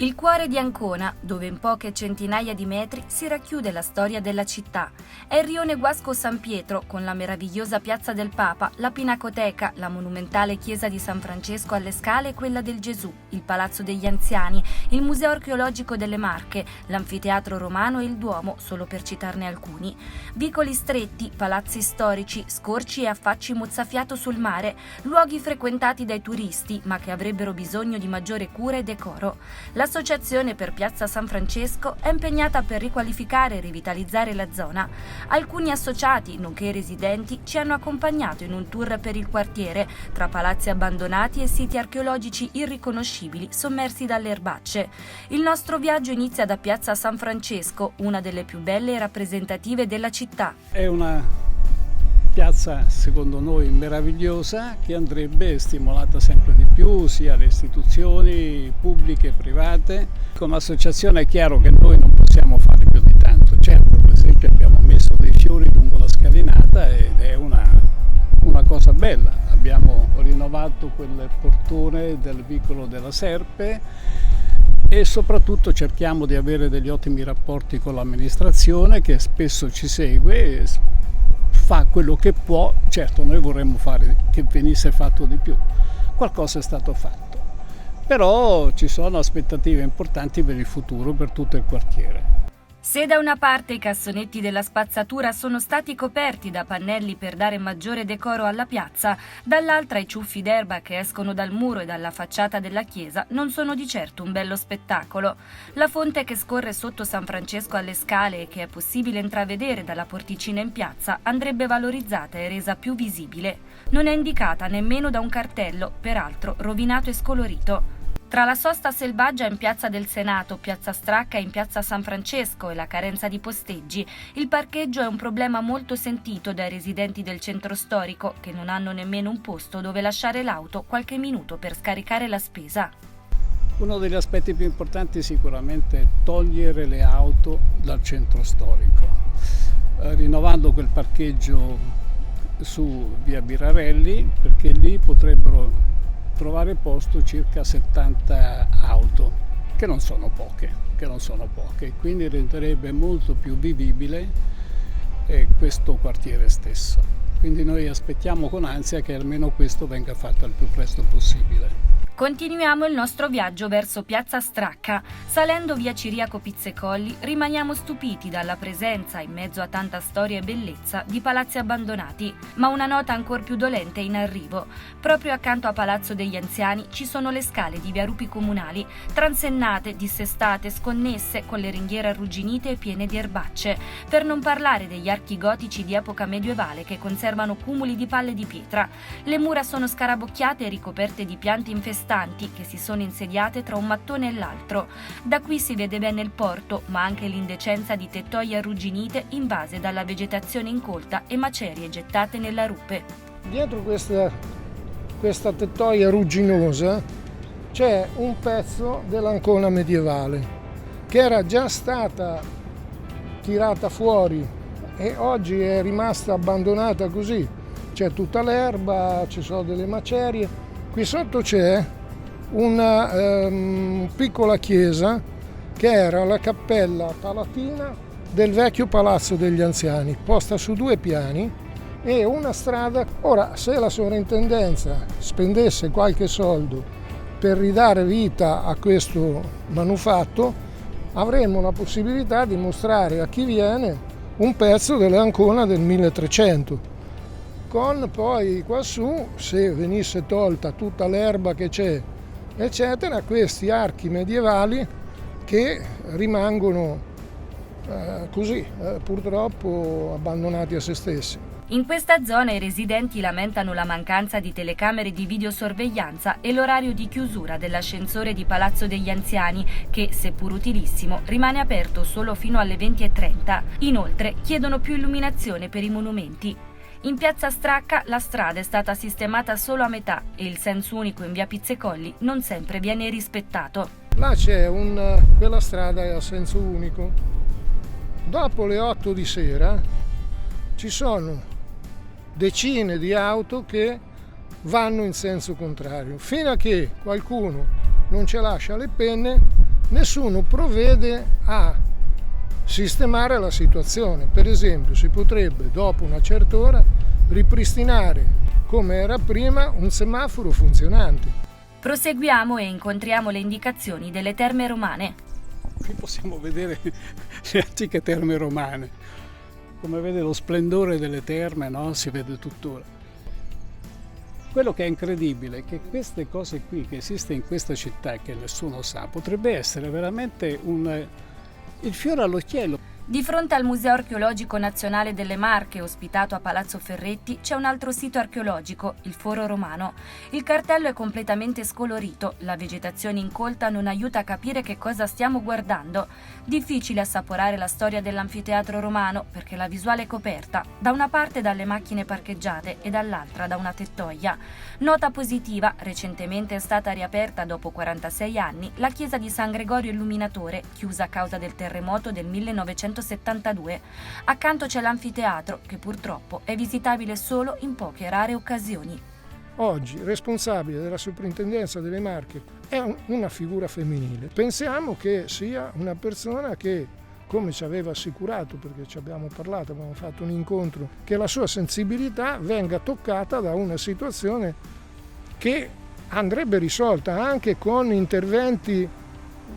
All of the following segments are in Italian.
Il cuore di Ancona, dove in poche centinaia di metri si racchiude la storia della città. È il rione Guasco San Pietro, con la meravigliosa Piazza del Papa, la Pinacoteca, la monumentale chiesa di San Francesco alle Scale e quella del Gesù, il Palazzo degli Anziani, il Museo Archeologico delle Marche, l'Anfiteatro Romano e il Duomo, solo per citarne alcuni. Vicoli stretti, palazzi storici, scorci e affacci mozzafiato sul mare, luoghi frequentati dai turisti, ma che avrebbero bisogno di maggiore cura e decoro. L'Associazione per Piazza San Francesco è impegnata per riqualificare e rivitalizzare la zona. Alcuni associati, nonché residenti, ci hanno accompagnato in un tour per il quartiere, tra palazzi abbandonati e siti archeologici irriconoscibili sommersi dalle erbacce. Il nostro viaggio inizia da Piazza San Francesco, una delle più belle e rappresentative della città. È una piazza secondo noi meravigliosa che andrebbe stimolata sempre di più, sia le istituzioni pubbliche e private. Come associazione è chiaro che noi non possiamo fare più di tanto. Certo, per esempio abbiamo messo dei fiori lungo la scalinata ed è una cosa bella. Abbiamo rinnovato quel portone del vicolo della Serpe e soprattutto cerchiamo di avere degli ottimi rapporti con l'amministrazione che spesso ci segue e fa quello che può. Certo, noi vorremmo fare che venisse fatto di più, qualcosa è stato fatto, però ci sono aspettative importanti per il futuro per tutto il quartiere. Se da una parte i cassonetti della spazzatura sono stati coperti da pannelli per dare maggiore decoro alla piazza, dall'altra i ciuffi d'erba che escono dal muro e dalla facciata della chiesa non sono di certo un bello spettacolo. La fonte che scorre sotto San Francesco alle Scale e che è possibile intravedere dalla porticina in piazza andrebbe valorizzata e resa più visibile. Non è indicata nemmeno da un cartello, peraltro rovinato e scolorito. Tra la sosta selvaggia in Piazza del Senato, Piazza Stracca e in Piazza San Francesco e la carenza di posteggi, il parcheggio è un problema molto sentito dai residenti del centro storico, che non hanno nemmeno un posto dove lasciare l'auto qualche minuto per scaricare la spesa. Uno degli aspetti più importanti sicuramente è togliere le auto dal centro storico, rinnovando quel parcheggio su via Birarelli, perché lì potrebbero trovare posto circa 70 auto, che non sono poche, quindi renderebbe molto più vivibile questo quartiere stesso. Quindi noi aspettiamo con ansia che almeno questo venga fatto al più presto possibile. Continuiamo il nostro viaggio verso Piazza Stracca. Salendo via Ciriaco Pizzecolli rimaniamo stupiti dalla presenza, in mezzo a tanta storia e bellezza, di palazzi abbandonati. Ma una nota ancor più dolente è in arrivo. Proprio accanto a Palazzo degli Anziani ci sono le scale di via Rupi Comunali, transennate, dissestate, sconnesse, con le ringhiere arrugginite e piene di erbacce. Per non parlare degli archi gotici di epoca medievale che conservano cumuli di palle di pietra. Le mura sono scarabocchiate e ricoperte di piante infestate che si sono insediate tra un mattone e l'altro. Da qui si vede bene il porto, ma anche l'indecenza di tettoie arrugginite invase dalla vegetazione incolta e macerie gettate nella rupe. Dietro questa tettoia rugginosa c'è un pezzo dell'Ancona medievale che era già stata tirata fuori e oggi è rimasta abbandonata così. C'è tutta l'erba, ci sono delle macerie. Qui sotto c'è una piccola chiesa che era la cappella palatina del vecchio Palazzo degli Anziani, posta su 2 piani e una strada. Ora, se la sovrintendenza spendesse qualche soldo per ridare vita a questo manufatto, avremmo la possibilità di mostrare a chi viene un pezzo dell'Ancona del 1300. Con poi quassù, se venisse tolta tutta l'erba che c'è, eccetera, questi archi medievali che rimangono purtroppo abbandonati a se stessi. In questa zona i residenti lamentano la mancanza di telecamere di videosorveglianza e l'orario di chiusura dell'ascensore di Palazzo degli Anziani che, seppur utilissimo, rimane aperto solo fino alle 20:30. Inoltre chiedono più illuminazione per i monumenti. In Piazza Stracca la strada è stata sistemata solo a metà e il senso unico in via Pizzecolli non sempre viene rispettato. Là c'è quella strada è a senso unico. Dopo le 8 di sera ci sono decine di auto che vanno in senso contrario. Fino a che qualcuno non ci lascia le penne, nessuno provvede a sistemare la situazione. Per esempio, si potrebbe dopo una certa ora ripristinare come era prima un semaforo funzionante. Proseguiamo e incontriamo le indicazioni delle terme romane. Qui possiamo vedere le antiche terme romane. Come vede lo splendore delle terme, no? Si vede tuttora. Quello che è incredibile è che queste cose qui che esiste in questa città che nessuno sa, potrebbe essere veramente il fiore all'occhiello. Di fronte al Museo Archeologico Nazionale delle Marche, ospitato a Palazzo Ferretti, c'è un altro sito archeologico, il Foro Romano. Il cartello è completamente scolorito, la vegetazione incolta non aiuta a capire che cosa stiamo guardando. Difficile assaporare la storia dell'anfiteatro romano perché la visuale è coperta, da una parte dalle macchine parcheggiate e dall'altra da una tettoia. Nota positiva, recentemente è stata riaperta dopo 46 anni la chiesa di San Gregorio Illuminatore, chiusa a causa del terremoto del 1972. Accanto c'è l'anfiteatro, che purtroppo è visitabile solo in poche rare occasioni. Oggi responsabile della soprintendenza delle Marche è una figura femminile. Pensiamo che sia una persona che, come ci aveva assicurato, perché ci abbiamo parlato, abbiamo fatto un incontro, che la sua sensibilità venga toccata da una situazione che andrebbe risolta anche con interventi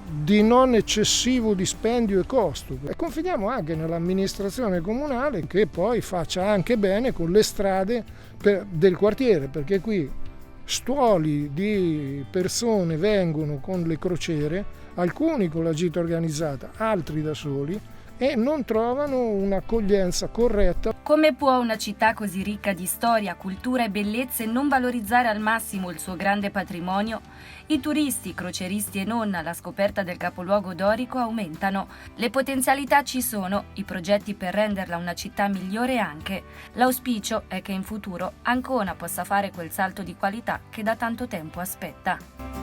di non eccessivo dispendio e costo. E confidiamo anche nell'amministrazione comunale che poi faccia anche bene con le strade del quartiere, perché qui stuoli di persone vengono con le crociere, alcuni con la gita organizzata, altri da soli, e non trovano un'accoglienza corretta. Come può una città così ricca di storia, cultura e bellezze non valorizzare al massimo il suo grande patrimonio? I turisti, croceristi e non alla scoperta del capoluogo dorico aumentano. Le potenzialità ci sono, i progetti per renderla una città migliore anche. L'auspicio è che in futuro Ancona possa fare quel salto di qualità che da tanto tempo aspetta.